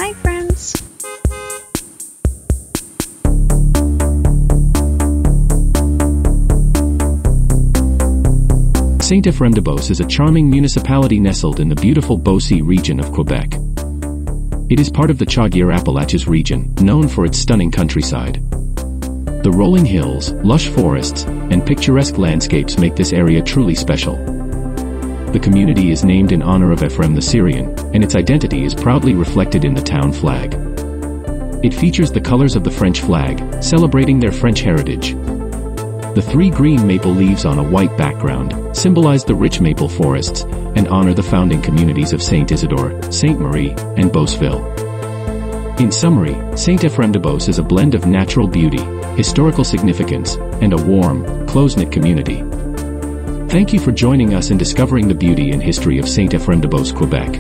Hi friends! Saint-Éphrem-de-Beauce is a charming municipality nestled in the beautiful Beauce region of Quebec. It is part of the Chaudière-Appalaches region, known for its stunning countryside. The rolling hills, lush forests, and picturesque landscapes make this area truly special. The community is named in honor of Éphrem the Syrian, and its identity is proudly reflected in the town flag. It features the colors of the French flag, celebrating their French heritage. The three green maple leaves on a white background symbolize the rich maple forests and honor the founding communities of Saint Isidore, Sainte Marie, and Beauceville. In summary, Saint-Éphrem-de-Beauce is a blend of natural beauty, historical significance, and a warm, close-knit community. Thank you for joining us in discovering the beauty and history of Saint-Éphrem-de-Beauce, Quebec.